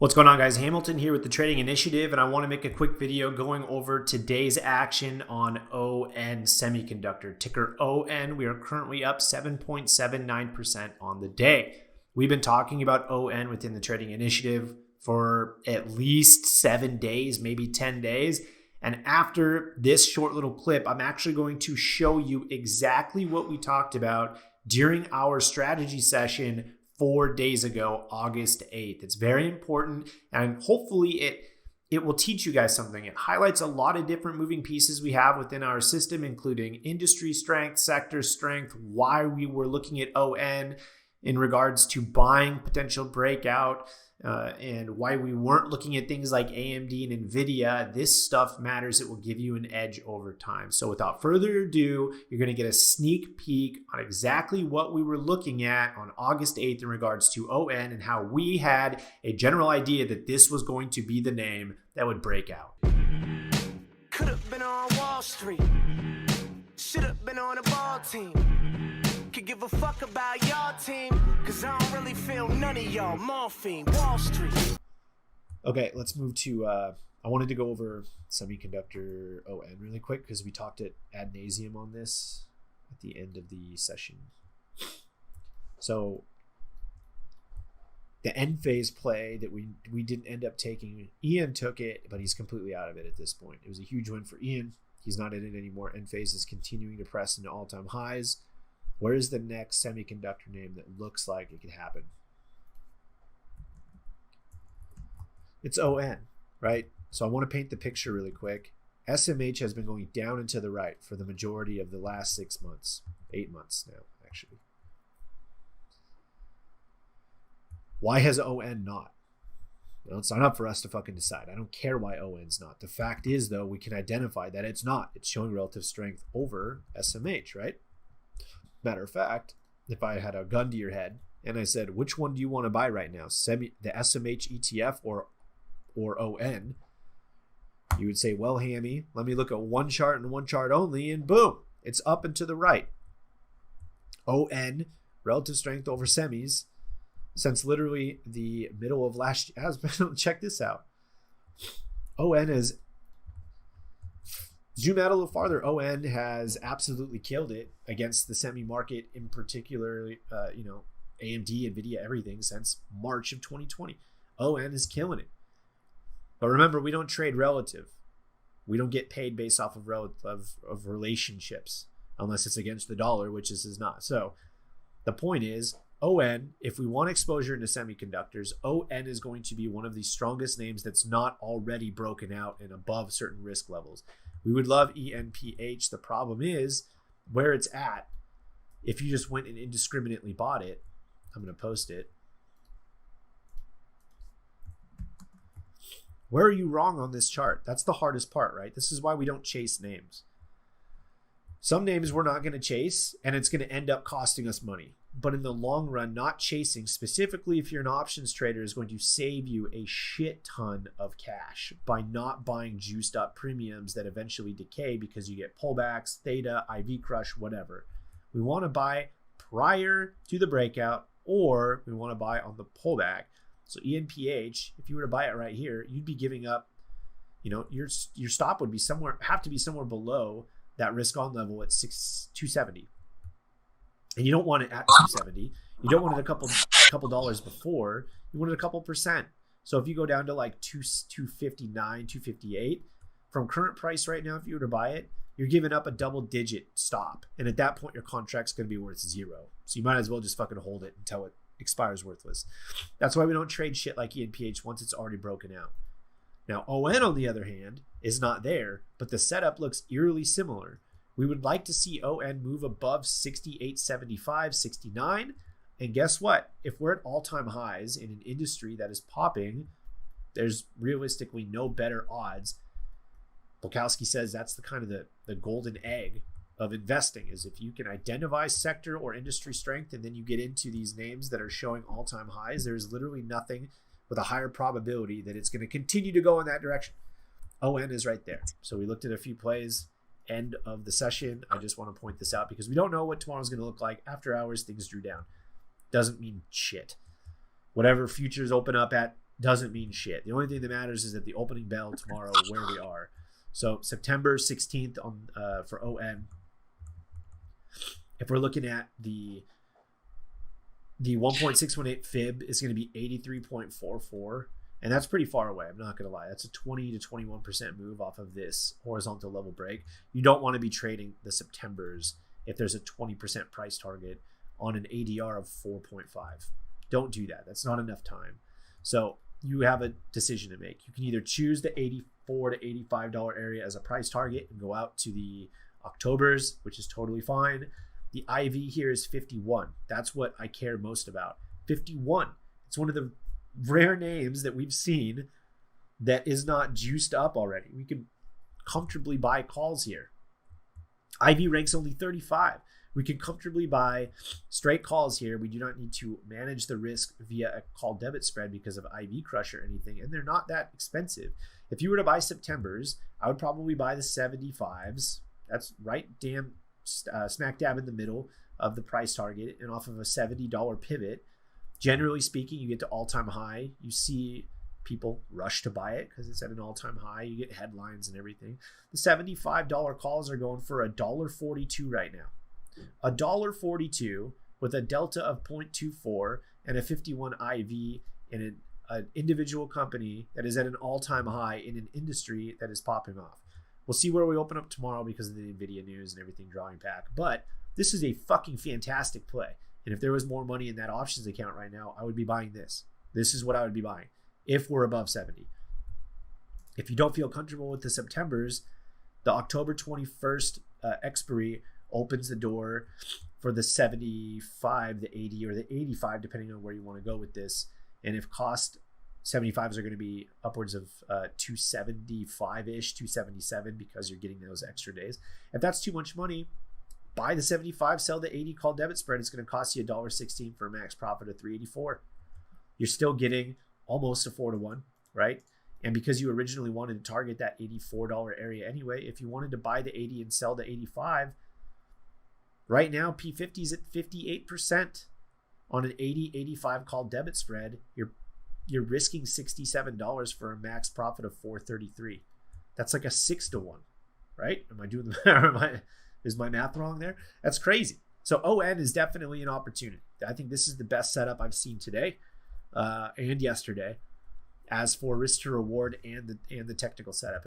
What's going on, guys? Hamilton here with the Trading Initiative, and I want to make a quick video going over today's action on ON Semiconductor. Ticker ON, we are currently up 7.79% on the day. We've been talking about ON within the Trading Initiative for at least 7 days, maybe 10 days. And after this short little clip, I'm actually going to show you exactly what we talked about during our strategy session 4 days ago, August 8th. It's very important, and hopefully it will teach you guys something. It highlights a lot of different moving pieces we have within our system, including industry strength, sector strength, why we were looking at ON in regards to buying potential breakout, and why we weren't looking at things like AMD and NVIDIA. This stuff matters. It will give you an edge over time. So without further ado, you're going to get a sneak peek on exactly what we were looking at on August 8th in regards to ON and how we had a general idea that this was going to be the name that would break out. Could have been on Wall Street. Should have been on a ball team. Could give a fuck about y'all team, cause I don't really feel none of y'all. Morphine, Wall Street. Okay, let's move to, I wanted to go over Semiconductor ON really quick because we talked at ad nauseum on this at the end of the session. So the end phase play that we didn't end up taking, Ian took it, but he's completely out of it at this point. It was a huge win for Ian. He's not in it anymore. End phase is continuing to press into all-time highs. Where is the next semiconductor name that looks like it could happen? It's ON, right? So I want to paint the picture really quick. SMH has been going down and to the right for the majority of the last 6 months, 8 months now, actually. Why has ON not? Well, it's not up for us to fucking decide. I don't care why ON's not. The fact is, though, we can identify that it's not. It's showing relative strength over SMH, right? Matter of fact, if I had a gun to your head and I said, which one do you want to buy right now? The SMH ETF or ON? You would say, well, Hammy, let me look at one chart and one chart only, and boom, it's up and to the right. ON, relative strength over semis, since literally the middle of last year has been, check this out. ON is, zoom out a little farther, ON has absolutely killed it against the semi market, in particular, AMD, NVIDIA, everything since March of 2020. ON is killing it. But remember, we don't trade relative. We don't get paid based off of relationships, unless it's against the dollar, which this is not. So the point is, ON, if we want exposure into semiconductors, ON is going to be one of the strongest names that's not already broken out and above certain risk levels. We would love ENPH. The problem is where it's at. If you just went and indiscriminately bought it, I'm going to post it. Where are you wrong on this chart? That's the hardest part, right? This is why we don't chase names. Some names we're not going to chase, and it's going to end up costing us money. But in the long run, not chasing, specifically if you're an options trader, is going to save you a shit ton of cash by not buying juiced up premiums that eventually decay because you get pullbacks, theta, IV crush, whatever. We want to buy prior to the breakout, or we want to buy on the pullback. So ENPH, if you were to buy it right here, you'd be giving up, your stop would be have to be somewhere below that risk on level at 270. And you don't want it at 270. You don't want it a couple dollars before. You want it a couple percent. So if you go down to like 259, 258, from current price right now, if you were to buy it, you're giving up a double digit stop. And at that point, your contract's going to be worth zero. So you might as well just fucking hold it until it expires worthless. That's why we don't trade shit like ENPH once it's already broken out. Now, ON, on the other hand, is not there, but the setup looks eerily similar. We would like to see ON move above 68.75, 69. And guess what? If we're at all-time highs in an industry that is popping, there's realistically no better odds. Bukowski says that's the kind of the golden egg of investing, is if you can identify sector or industry strength and then you get into these names that are showing all-time highs, there's literally nothing with a higher probability that it's going to continue to go in that direction. ON is right there. So we looked at a few plays. End of the session. I just want to point this out because we don't know what tomorrow's going to look like. After hours, things drew down. Doesn't mean shit. Whatever futures open up at doesn't mean shit. The only thing that matters is at the opening bell tomorrow where we are. So September 16th on for ON. If we're looking at the 1.618 fib is going to be 83.44, and that's pretty far away. I'm not going to lie. That's a 20 to 21% move off of this horizontal level break. You don't want to be trading the Septembers if there's a 20% price target on an ADR of 4.5. Don't do that. That's not enough time. So you have a decision to make. You can either choose the $84 to $85 area as a price target and go out to the Octobers, which is totally fine. The IV here is 51. That's what I care most about. 51. It's one of the rare names that we've seen that is not juiced up already. We can comfortably buy calls here. IV ranks only 35. We can comfortably buy straight calls here. We do not need to manage the risk via a call debit spread because of IV crush or anything, and they're not that expensive. If you were to buy Septembers, I would probably buy the 75s. That's right smack dab in the middle of the price target and off of a $70 pivot. Generally speaking, you get to all-time high. You see people rush to buy it because it's at an all-time high. You get headlines and everything. The $75 calls are going for $1.42 right now. $1.42 with a delta of 0.24 and a 51 IV in an individual company that is at an all-time high in an industry that is popping off. We'll see where we open up tomorrow because of the NVIDIA news and everything drawing back. But this is a fucking fantastic play. And if there was more money in that options account right now, I would be buying this. This is what I would be buying if we're above 70. If you don't feel comfortable with the Septembers, the October 21st expiry opens the door for the 75, the 80, or the 85, depending on where you want to go with this. And if cost 75s are going to be upwards of 275-ish, 277 because you're getting those extra days. If that's too much money, buy the 75, sell the 80 call debit spread. It's going to cost you $1.16 for a max profit of 384. You're still getting almost a 4-to-1, right? And because you originally wanted to target that $84 area anyway, if you wanted to buy the 80 and sell the 85, right now P50 is at 58% on an 80-85 call debit spread. You're risking $67 for a max profit of 433. That's like a 6-to-1, right? Am I doing is my math wrong there? That's crazy. So ON is definitely an opportunity. I think this is the best setup I've seen today and yesterday as for risk to reward and the technical setup.